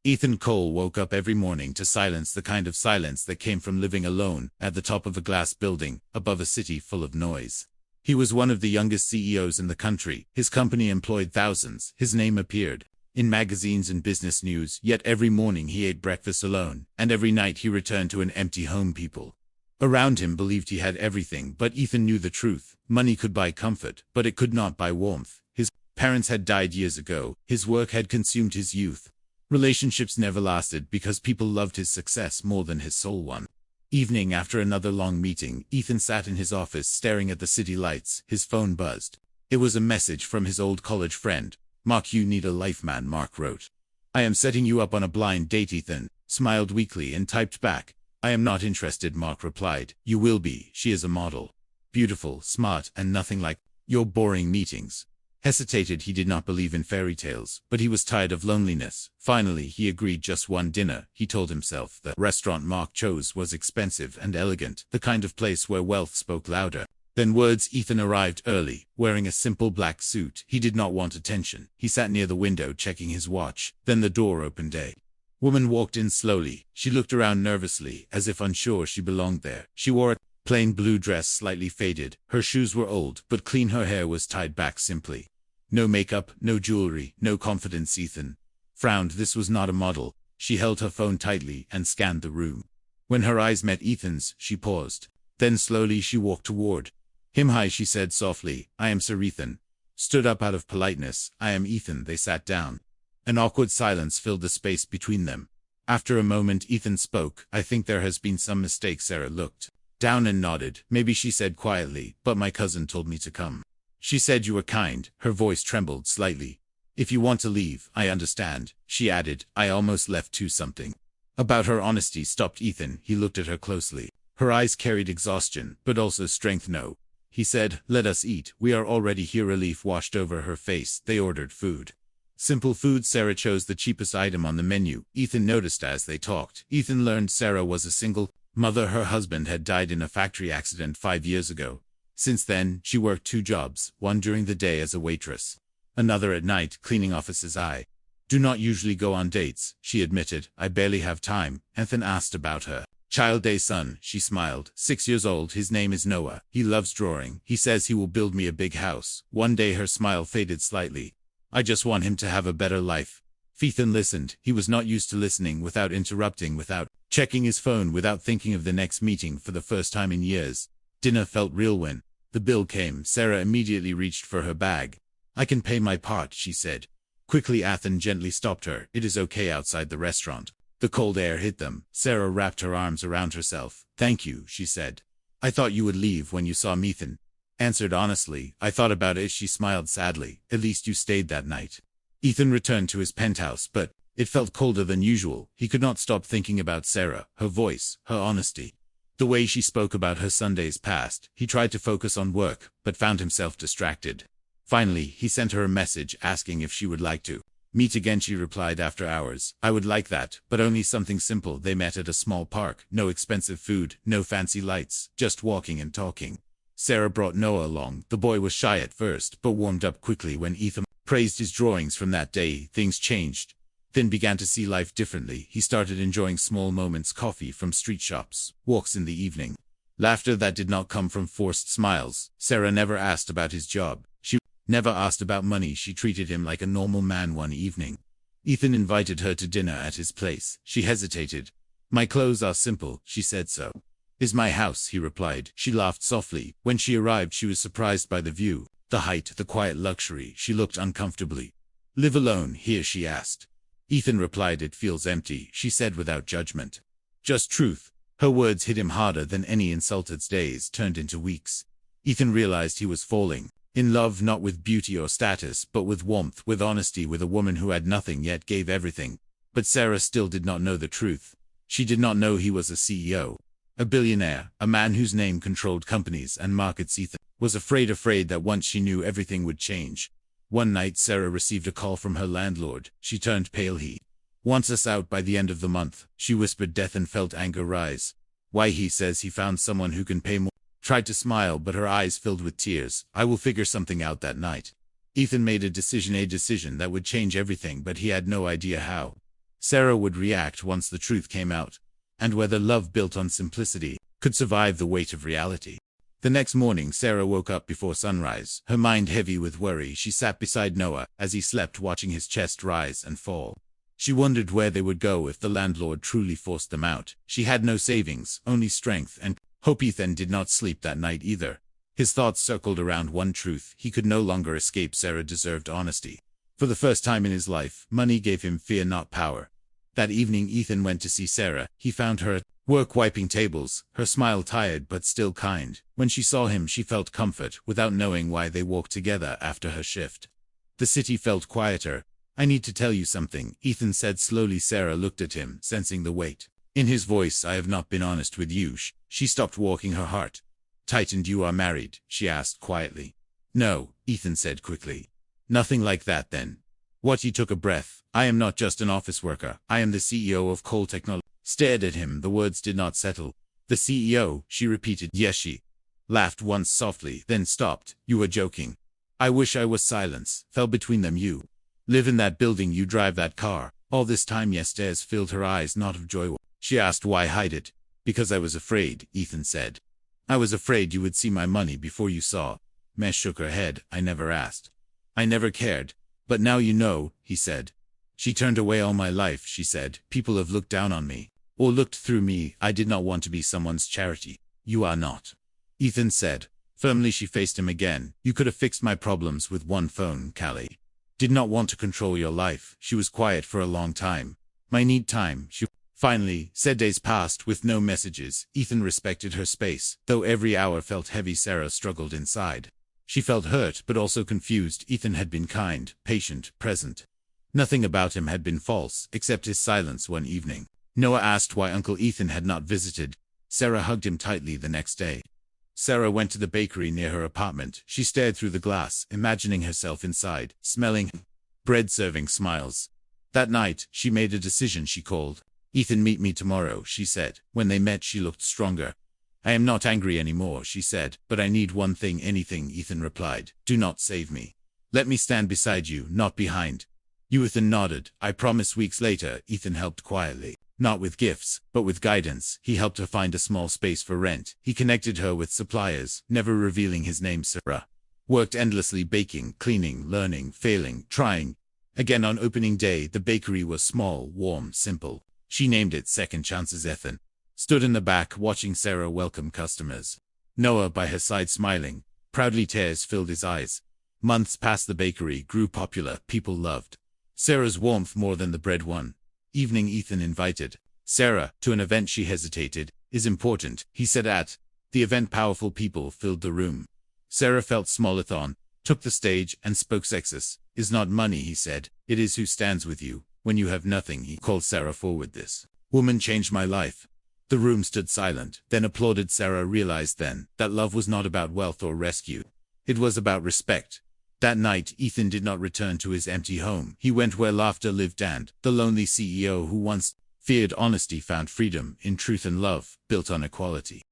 Ethan Cole woke up every morning to silence, the kind of silence that came from living alone at the top of a glass building above a city full of noise. He was one of the youngest CEOs in the country. His company employed thousands. His name appeared in magazines and business news, yet every morning he ate breakfast alone, and every night he returned to an empty home. People around him believed he had everything, but Ethan knew the truth. Money could buy comfort, but it could not buy warmth. His parents had died years ago. His work had consumed his youth. Relationships never lasted because people loved his success more than his soul. One evening, after another long meeting, Ethan sat in his office staring at the city lights. His phone buzzed. It was a message from his old college friend. "Mark, you need a life, man," Mark wrote. "I am setting you up on a blind date." Ethan smiled weakly and typed back, "I am not interested." Mark replied, "You will be. She is a model. Beautiful, smart, and nothing like your boring meetings." Hesitated. He did not believe in fairy tales, but he was tired of loneliness. Finally, he agreed. Just one dinner. He told himself the restaurant Mark chose was expensive and elegant, the kind of place where wealth spoke louder than words. Ethan arrived early, wearing a simple black suit. He did not want attention. He sat near the window checking his watch. Then the door opened. A woman walked in slowly. She looked around nervously, as if unsure she belonged there. She wore a plain blue dress, slightly faded. Her shoes were old, but clean. Her hair was tied back simply. No makeup, no jewelry, no confidence. Ethan frowned. This was not a model. She held her phone tightly and scanned the room. When her eyes met Ethan's, she paused. Then slowly she walked toward him. "Hi," she said softly. "I am Sir Ethan." Stood up out of politeness. "I am Ethan." They sat down. An awkward silence filled the space between them. After a moment, Ethan spoke. "I think there has been some mistake." Sarah looked down and nodded. "Maybe," she said quietly, "but my cousin told me to come. She said you were kind." Her voice trembled slightly. "If you want to leave, I understand," she added. "I almost left too." Something about her honesty stopped Ethan. He looked at her closely. Her eyes carried exhaustion, but also strength. "No," he said, "let us eat. We are already here." Relief washed over her face. They ordered food. Simple food. Sarah chose the cheapest item on the menu. Ethan noticed as they talked. Ethan learned Sarah was a single mother. Her husband had died in a factory accident 5 years ago. Since then, she worked 2 jobs, one during the day as a waitress, another at night cleaning offices. "I do not usually go on dates," she admitted. "I barely have time." Ethan asked about her child. "A son," she smiled. 6 years old. His name is Noah. He loves drawing. He says he will build me a big house one day. Her smile faded slightly. "I just want him to have a better life." Ethan listened. He was not used to listening without interrupting, without checking his phone, without thinking of the next meeting. For the first time in years, dinner felt real. When the bill came, Sarah immediately reached for her bag. "I can pay my part," she said quickly. Ethan gently stopped her. "It is okay outside the restaurant." The cold air hit them. Sarah wrapped her arms around herself. "Thank you," she said. "I thought you would leave when you saw me." Ethan answered honestly. "I thought about it." She smiled sadly. "At least you stayed that night." Ethan returned to his penthouse, but it felt colder than usual. He could not stop thinking about Sarah, her voice, her honesty, the way she spoke about her Sundays past. He tried to focus on work, but found himself distracted. Finally, he sent her a message asking if she would like to meet again. She replied after hours, "I would like that, but only something simple." They met at a small park. No expensive food, no fancy lights, just walking and talking. Sarah brought Noah along. The boy was shy at first, but warmed up quickly when Ethan praised his drawings. From that day, things changed. Then began to see life differently. He started enjoying small moments, coffee from street shops, walks in the evening, laughter that did not come from forced smiles. Sarah never asked about his job. She never asked about money. She treated him like a normal man. One evening, Ethan invited her to dinner at his place. She hesitated. "My clothes are simple," she said. "So is my house," he replied. She laughed softly. When she arrived, she was surprised by the view, the height, the quiet luxury. She looked uncomfortably. "Live alone here?" she asked. Ethan replied. "It feels empty," she said without judgment. Just truth. Her words hit him harder than any insult. Its days turned into weeks. Ethan realized he was falling in love, not with beauty or status, but with warmth, with honesty, with a woman who had nothing yet gave everything. But Sarah still did not know the truth. She did not know he was a CEO, a billionaire, a man whose name controlled companies and markets. Ethan was afraid that once she knew, everything would change. One night, Sarah received a call from her landlord. She turned pale. "He wants us out by the end of the month," she whispered. Ethan felt anger rise. "Why?" "He says he found someone who can pay more." Tried to smile, but her eyes filled with tears. "I will figure something out." That night, Ethan made a decision that would change everything, but he had no idea how. Sarah would react once the truth came out, and whether love built on simplicity could survive the weight of reality. The next morning, Sarah woke up before sunrise, her mind heavy with worry. She sat beside Noah as he slept, watching his chest rise and fall. She wondered where they would go if the landlord truly forced them out. She had no savings, only strength and hope. Ethan did not sleep that night either. His thoughts circled around one truth: he could no longer escape. Sarah deserved honesty. For the first time in his life, money gave him fear, not power. That evening, Ethan went to see Sarah. He found her at work wiping tables, her smile tired but still kind. When she saw him, she felt comfort, without knowing why. They walked together after her shift. The city felt quieter. "I need to tell you something," Ethan said slowly. Sarah looked at him, sensing the weight in his voice. "I have not been honest with you." She stopped walking, her heart tightened. "You are married?" she asked quietly. "No," Ethan said quickly. "Nothing like that then." What? He took a breath. "I am not just an office worker. I am the CEO of Coal Technology." Stared at him. The words did not settle. "The CEO," she repeated. "Yes." She laughed once softly, then stopped. "You were joking." "I wish I was." Silence fell between them. "You live in that building, you drive that car, all this time?" Yes. Tears filled her eyes, not of joy. She asked, "Why hide it?" "Because I was afraid," Ethan said. "I was afraid you would see my money before you saw." Mesh shook her head. "I never asked. I never cared. But now you know," he said. "She turned away all my life," she said. "People have looked down on me, or looked through me. I did not want to be someone's charity." "You are not," Ethan said firmly. She faced him again. "You could have fixed my problems with one phone, Callie. Did not want to control your life." She was quiet for a long time. "I need time," she finally said. Days passed with no messages. Ethan respected her space, though every hour felt heavy. Sarah struggled inside. She felt hurt, but also confused. Ethan had been kind, patient, present. Nothing about him had been false, except his silence one evening. Noah asked why Uncle Ethan had not visited. Sarah hugged him tightly the next day. Sarah went to the bakery near her apartment. She stared through the glass, imagining herself inside, smelling bread, serving smiles. That night, she made a decision. She called Ethan. "Meet me tomorrow," she said. When they met, she looked stronger. "I am not angry anymore," she said, "but I need one thing." "Anything," Ethan replied. "Do not save me. Let me stand beside you, not behind you." Ethan nodded. "I promise." Weeks later, Ethan helped quietly. Not with gifts, but with guidance. He helped her find a small space for rent. He connected her with suppliers, never revealing his name. Sarah worked endlessly, baking, cleaning, learning, failing, trying. Again on opening day, the bakery was small, warm, simple. She named it Second Chances. Ethan stood in the back, watching Sarah welcome customers. Noah by her side, smiling. Proudly, tears filled his eyes. Months passed. The bakery grew popular. People loved Sarah's warmth more than the bread. One evening, Ethan invited Sarah to an event. She hesitated. "Is important," he said at the event. Powerful people filled the room. Sarah felt small. Ethan took the stage and spoke. "Success is not money," he said. "It is who stands with you when you have nothing." He called Sarah forward. "This woman changed my life." The room stood silent, then applauded. Sarah realized then that love was not about wealth or rescue. It was about respect. That night, Ethan did not return to his empty home. He went where laughter lived, and the lonely CEO who once feared honesty found freedom in truth and love built on equality.